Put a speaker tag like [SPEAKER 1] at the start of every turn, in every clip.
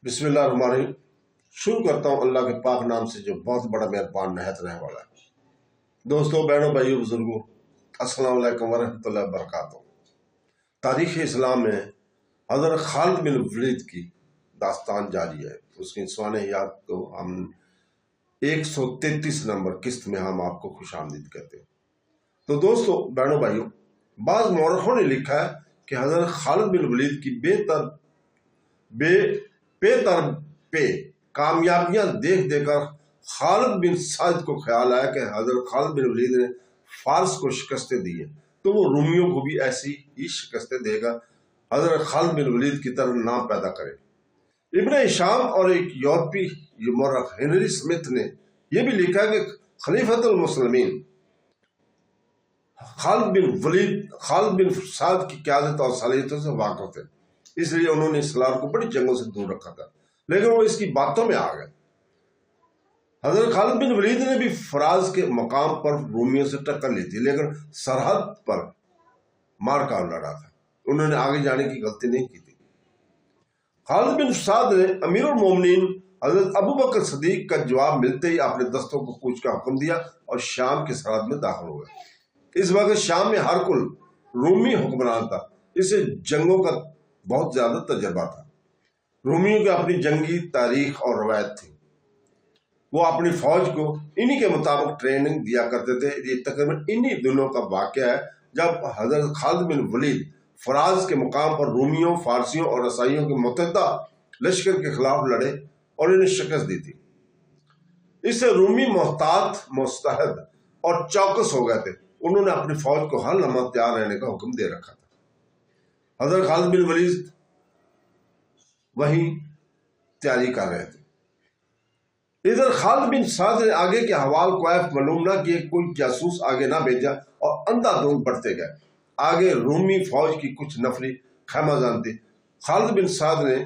[SPEAKER 1] بسم اللہ الرحمن الرحیم۔ شروع کرتا ہوں اللہ کے پاک نام سے جو بہت بڑا مہربان نہایت رہنے والا ہے۔ دوستوں، بہنوں، بھائیوں، بزرگوں، السلام علیکم ورحمۃ اللہ وبرکاتہ۔ تاریخ اسلام میں حضرت خالد بن ولید کی داستان جاری ہے۔ اس کی سوانح یاد کو ہم 133 نمبر قسط میں ہم آپ کو خوش آمدید کہتے ہیں۔ تو دوستوں، بہنوں، بھائیوں، بعض مورخوں نے لکھا ہے کہ حضرت خالد بن ولید کی پہ کامیابیاں دیکھ کر خالد بن سعد کو خیال آیا کہ حضرت خالد بن ولید نے فارس کو شکستیں دی ہیں تو وہ رومیوں کو بھی ایسی ہی شکستیں دے گا، حضرت خالد بن ولید کی طرح نام پیدا کرے۔ ابن ہشام اور ایک یورپی مورخ ہنری سمتھ نے یہ بھی لکھا کہ خلیفۃ المسلمین خالد بن سعد کی قیادت اور صلاحیتوں سے واقف تھے، اس لیے انہوں نے اسلام کو بڑی جنگوں سے دور رکھا تھا، لیکن وہ اس کی باتوں میں آ گئے۔ حضرت خالد بن ولید نے بھی فراز کے مقام پر رومیوں سے ٹکر لی تھی، لیکن سرحد پر مار کاٹ لڑا تھا، انہوں نے آگے جانے کی غلطی نہیں کی تھی۔ خالد بن سعد نے امیر المومنین حضرت ابو بکر صدیق کا جواب ملتے ہی اپنے دستوں کو کوچ کا حکم دیا اور شام کی سرحد میں داخل ہوئے۔ اس وقت شام میں ہرقل رومی حکمران تھا، اسے جنگوں کا بہت زیادہ تجربہ تھا۔ رومیوں کی اپنی جنگی تاریخ اور روایت تھی، وہ اپنی فوج کو انہی کے مطابق ٹریننگ دیا کرتے تھے۔ یہ تقریباً انہی دنوں کا واقعہ ہے جب حضرت خالد بن ولید فراز کے مقام پر رومیوں، فارسیوں اور عیسائیوں کے متحدہ لشکر کے خلاف لڑے اور انہیں شکست دی تھی۔ اس سے رومی محتاط، مستعد اور چوکس ہو گئے تھے، انہوں نے اپنی فوج کو ہر لمحہ تیار رہنے کا حکم دے رکھا تھا۔ حضرت خالد بن ولید وہیں تیاری کر رہے تھے۔ ادھر خالد بن سعد نے آگے کے احوال کو معلوم نہ کیے، کوئی جاسوس آگے نہ بھیجا اور اندھا دھند بڑھتے گئے۔ آگے رومی فوج کی کچھ نفری خیمہ جان تھی۔ خالد بن سعد نے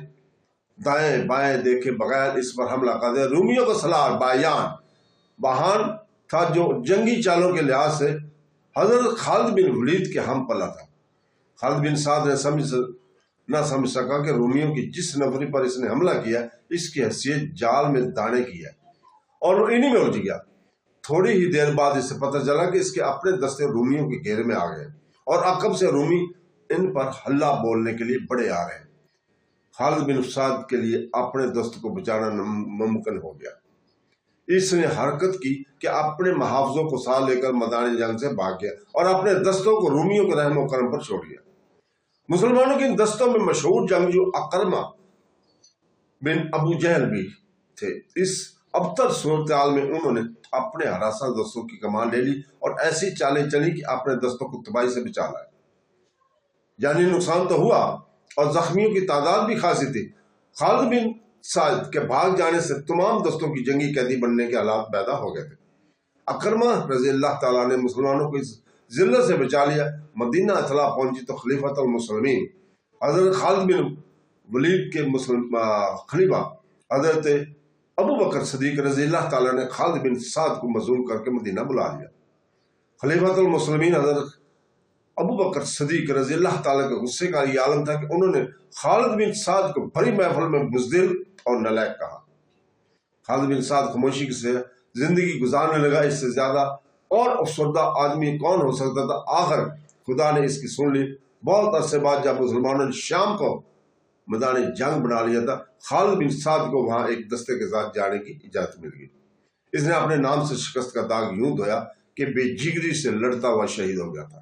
[SPEAKER 1] دائیں بائیں دیکھے بغیر اس پر حملہ کر دیا۔ رومیوں کا سلاح بہان تھا جو جنگی چالوں کے لحاظ سے حضرت خالد بن ولید کے ہم پلہ تھا۔ خالد بن سعد نے نہ سمجھ سکا کہ رومیوں کی جس نفری پر اس نے حملہ کیا اس کی حیثیت جال میں دانے کی ہے، اور وہ انہی میں الجھ گیا۔ تھوڑی ہی دیر بعد اسے پتہ چلا کہ اس کے اپنے دستے رومیوں کے گھیرے میں آ گئے اور عقب سے رومی ان پر حلہ بولنے کے لیے بڑے آ رہے ہیں۔ خالد بن سعد کے لیے اپنے دست کو بچانا ممکن ہو گیا۔ اس نے حرکت کی کہ اپنے محافظوں کو ساتھ لے کر میدان جنگ سے بھاگ گیا اور اپنے دستوں کو رومیوں کے رحم و کرم پر چھوڑ دیا۔ مسلمانوں کے ان دستوں میں مشہور جنگجو اکرمہ بن ابو جہل بھی تھے۔ اس ابتر صورتحال میں انہوں نے اپنے ہراساں دستوں کی کمان لے لی اور ایسی چالیں چلی کہ اپنے دستوں کو تباہی سے بچا لائے۔ جانی نقصان تو ہوا اور زخمیوں کی تعداد بھی خاصی تھی۔ خالد بن سعد کے بھاگ جانے سے تمام دستوں کی جنگی قیدی بننے کے حالات پیدا ہو گئے تھے۔ اکرمہ رضی اللہ تعالیٰ نے مسلمانوں کو اس ذلت سے بچا لیا۔ مدینہ اطلاع پہنچی تو خلیفۃ المسلمین حضرت خالد بن ولید کے خلیفہ حضرت ابو بکر صدیق رضی اللہ تعالیٰ نے خالد بن سعد کو مظلوم کر کے مدینہ بلا لیا۔ خلیفۃ المسلمین حضرت ابو بکر صدیق رضی اللہ تعالیٰ کے غصے کا یہ عالم تھا کہ انہوں نے خالد بن سعد کو بڑی محفل میں بزدل اور نالائق کہا۔ خالد بن سعد خاموشی سے زندگی گزارنے لگا، اس سے زیادہ اور افسردہ آدمی کون ہو سکتا تھا۔ آخر خدا نے اس کی سن لی۔ بہت عرصے بعد جب مسلمانوں نے شام کو میدان جنگ بنا لیا تھا، خالد بن سعد کو وہاں ایک دستے کے ساتھ جانے کی اجازت مل گئی۔ اس نے اپنے نام سے شکست کا داغ یوں دھویا کہ بے جگری سے لڑتا ہوا شہید ہو گیا تھا۔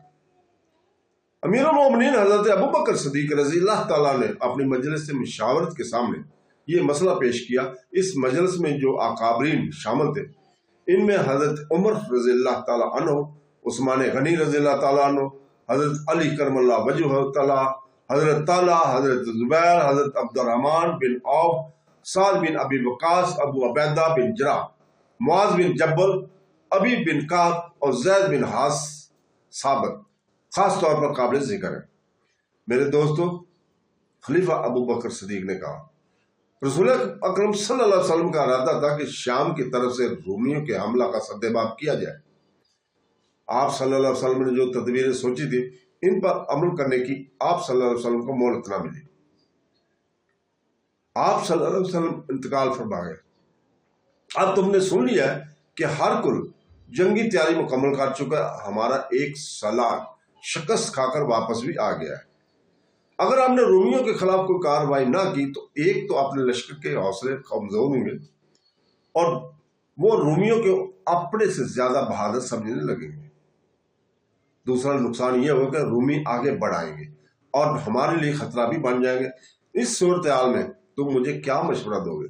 [SPEAKER 1] امیر المومنین حضرت ابو بکر صدیق رضی اللہ تعالیٰ نے اپنی مجلس سے مشاورت کے سامنے یہ مسئلہ پیش کیا۔ اس مجلس میں جو اکابرین شامل تھے، ان میں حضرت عمر رضی اللہ تعالیٰ عنہ، عثمان غنی رضی اللہ تعالیٰ عنہ، حضرت علی کرم اللہ وجہہ تعالیٰ، حضرت طلحہ، حضرت زبیر، حضرت عبد الرحمن بن عوف، سعد بن ابی وقاص، ابو عبیدہ بن جراح، معاذ بن جبل، ابی بن کعب اور زید بن حارث ثابت خاص طور پر قابل ذکر ہے۔ میرے دوستو، خلیفہ ابو بکر صدیق نے کہا، رسول اکرم صلی اللہ علیہ وسلم کا ارادہ تھا کہ شام کی طرف سے رومیوں کے حملہ کا سدباب کیا جائے۔ آپ صلی اللہ علیہ وسلم نے جو تدبیریں سوچی تھی ان پر عمل کرنے کی آپ صلی اللہ علیہ وسلم کو مہلت نہ ملی۔ آپ صلی اللہ علیہ وسلم انتقال فرما گئے۔ اب تم نے سن لیا ہے کہ ہر کل جنگی تیاری مکمل کر چکا ہے، ہمارا ایک سالار شکست کھا کر واپس بھی آ گیا ہے۔ اگر ہم نے رومیوں کے خلاف کوئی کارروائی نہ کی تو ایک تو اپنے لشکر کے حوصلے کمزور ہوں گے اور وہ رومیوں کے اپنے سے زیادہ بہادر سمجھنے لگیں گے۔ دوسرا نقصان یہ ہوگا کہ رومی آگے بڑھائیں گے اور ہمارے لیے خطرہ بھی بن جائیں گے۔ اس صورتحال میں تم مجھے کیا مشورہ دو گے؟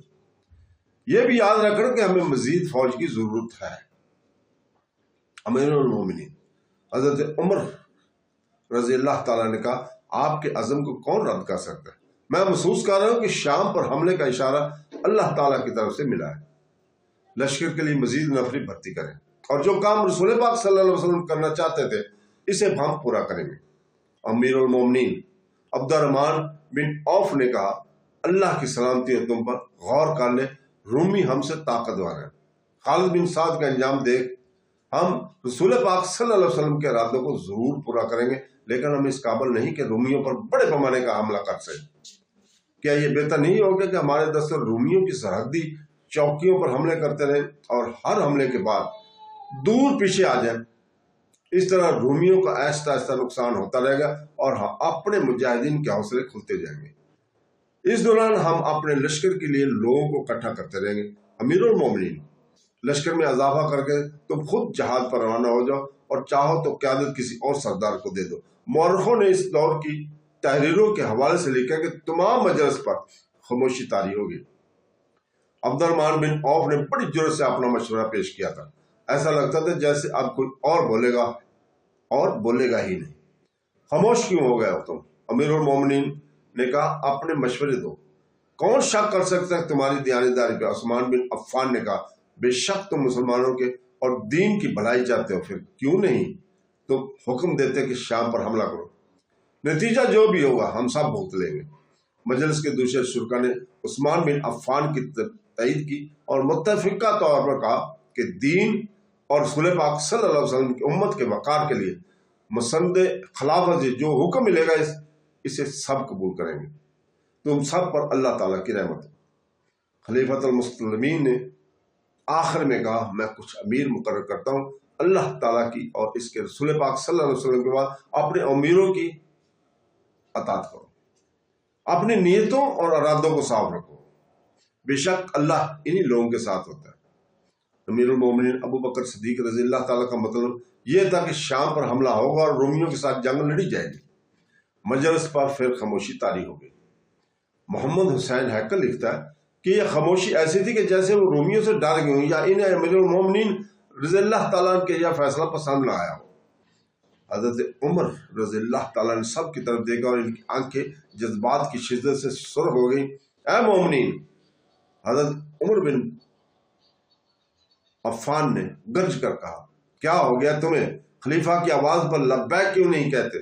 [SPEAKER 1] یہ بھی یاد رکھنا کہ ہمیں مزید فوج کی ضرورت ہے۔ امیر المومنین حضرت عمر رضی اللہ تعالیٰ نے کہا، آپ کے عزم کو کون رد کر سکتا ہے؟ میں محسوس کر رہا ہوں کہ شام پر حملے کا اشارہ اللہ تعالیٰ کی طرف سے ملا ہے۔ لشکر کے لیے مزید نفری بھرتی کریں اور جو کام رسول پاک صلی اللہ علیہ وسلم کرنا چاہتے تھے اسے ہم پورا کریں گے۔ امیر المومنین عبد الرحمن بن عوف نے کہا، اللہ کی سلامتی ہے تم پر، غور کر لے، رومی ہم سے طاقتور ہیں۔ خالد بن سعد کا انجام دیکھ ہم رسول پاک صلی اللہ علیہ وسلم کے ارادوں کو ضرور پورا کریں گے، لیکن ہم اس قابل نہیں کہ رومیوں پر بڑے پیمانے کا حملہ کر سکیں۔ کیا یہ بہتر نہیں ہوگا کہ ہمارے دستہ رومیوں کی سرحدی چوکیوں پر حملے کرتے رہیں اور ہر حملے کے بعد دور پیچھے آ جائیں؟ اس طرح رومیوں کا آہستہ آہستہ نقصان ہوتا رہے گا اور اپنے مجاہدین کے حوصلے کھلتے جائیں گے۔ اس دوران ہم اپنے لشکر کے لیے لوگوں کو اکٹھا کرتے رہیں گے۔ امیر المومنین، لشکر میں اضافہ کر کے تم خود جہاد پر روانہ ہو جاؤ اور چاہو تو قیادت کسی اور سردار کو دے دو۔ مورخوں نے اس دور کی تحریروں کے حوالے سے لکھا کہ تمام مجلس پر خاموشی طاری ہوگی۔ عبد الرحمن بن عوف نے بڑی جرأت سے اپنا مشورہ پیش کیا تھا۔ ایسا لگتا تھا جیسے اب کوئی اور بولے گا ہی نہیں۔ خاموش کیوں ہو گئے ہو تم؟ امیر المومنین نے کہا، اپنے مشورے دو، کون شک کر سکتا ہے تمہاری دیانتداری پہ؟ عثمان بن عفان نے کہا، بے شک تم مسلمانوں کے اور دین کی بھلائی چاہتے ہو، پھر کیوں نہیں تم حکم دیتے کہ شام پر حملہ کرو؟ نتیجہ جو بھی ہوگا ہم سب بھگت لیں گے۔ مجلس کے دوسرے شرکا نے عثمان بن عفان کی تائید کی اور متفقہ طور پر کہا کہ دین اور رسول پاک صلی اللہ علیہ وسلم کی امت کے وقار کے لیے مسند خلافت سے جو حکم ملے گا اسے سب قبول کریں گے۔ تم سب پر اللہ تعالیٰ کی رحمت ہے۔ خلیفۃ المسلمین نے آخر میں کہا، میں کچھ امیر مقرر کرتا ہوں، اللہ تعالیٰ کی اور اس کے رسول پاک صلی اللہ علیہ وسلم کے بعد اپنے امیروں کی اطاعت کرو، اپنی نیتوں اور ارادوں کو صاف رکھو، بے شک اللہ انہی لوگوں کے ساتھ ہوتا ہے۔ امیر المومنین ابو بکر صدیق رضی اللہ تعالیٰ کا مطلب یہ تھا کہ شام پر حملہ ہوگا اور رومیوں کے ساتھ جنگ لڑی جائے گی۔ مجلس پر پھر خاموشی طاری ہو گئی۔ محمد حسین ہیکل لکھتا ہے کہ یہ خاموشی ایسی تھی کہ جیسے وہ رومیوں سے ڈر گئی ہوں یا انہیں امیر المومنین رضی اللہ تعالیٰ کے یہ فیصلہ پسند نہ آیا ہو۔ حضرت عمر رضی اللہ تعالیٰ نے سب کی طرف دیکھا اور ان کی آنکھیں جذبات کی شدت سے سرخ ہو گئیں۔ اے مومنین، حضرت عمر بن عفان نے گرج کر کہا، کیا ہو گیا تمہیں؟ خلیفہ کی آواز پر لبیک کیوں نہیں کہتے؟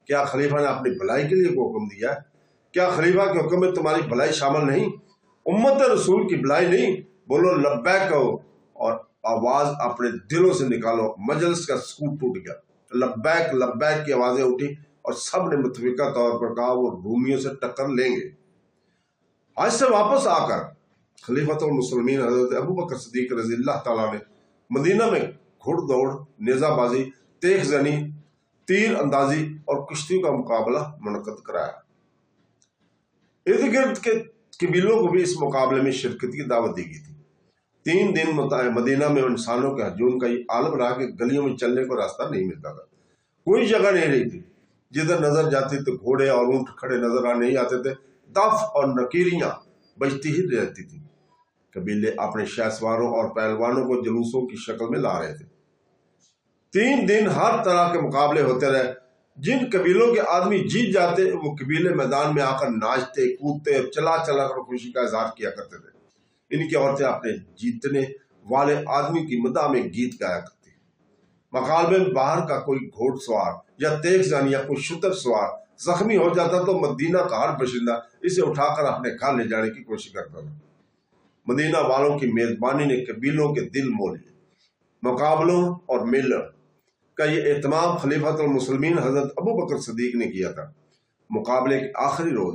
[SPEAKER 1] کیا خلیفہ نے اپنی بھلائی کے لیے کوئی حکم دیا ہے؟ کیا خلیفہ کے حکم میں تمہاری بھلائی شامل نہیں؟ امت رسول کی بھلائی نہیں؟ بولو لبیک کہو اور آواز اپنے دلوں سے نکالو۔ مجلس کا سکوت ٹوٹ گیا، لبیک لبیک کی آوازیں اٹھی اور سب نے متفقہ طور پر کہا وہ رومیوں سے ٹکر لیں گے۔ آج سے واپس آ کر خلیفۃ المسلمین حضرت ابو بکر صدیق رضی اللہ تعالیٰ نے مدینہ میں گھڑ دوڑ، نیزہ بازی، تیغ زنی، تیر اندازی اور کشتیوں کا مقابلہ منعقد کرایا۔ ارد گرد کے قبیلوں کو بھی اس مقابلے میں شرکت کی دعوت دی گئی تھی۔ 3 دن مدینہ میں انسانوں کے ہجوم کا یہ عالم رہا کہ گلیوں میں چلنے کو راستہ نہیں ملتا تھا، کوئی جگہ نہیں رہی تھی۔ جدھر نظر جاتی تو گھوڑے اور اونٹ کھڑے نظر نہیں آتے تھے، دف اور نکیریاں بجتی ہی رہتی تھی۔ قبیلے اپنے شہ سواروں اور پہلوانوں کو جلوسوں کی شکل میں لا رہے تھے۔ 3 دن ہر طرح کے مقابلے ہوتے رہے۔ جن قبیلوں کے آدمی جیت جاتے وہ قبیلے میدان میں آ کر ناچتے، کودتے اور چلا چلا کر خوشی کا اظہار کیا کرتے تھے۔ ان کی عورتیں اپنے جیتنے والے آدمی کی مداح میں گیت گایا کرتی۔ مقابلے میں باہر کا کوئی گھوڑ سوار یا تیغ زن یا کوئی شتر سوار زخمی ہو جاتا تو مدینہ کا ہر باشندہ اسے اٹھا کر اپنے گھر لے جانے کی کوشش کرتا تھا۔ مدینہ والوں کی میزبانی نے قبیلوں کے دل مول لیے۔ مقابلوں اور میلوں کا یہ اہتمام خلیفۃ المسلمین حضرت ابو بکر صدیق نے کیا تھا۔ مقابلے کے آخری روز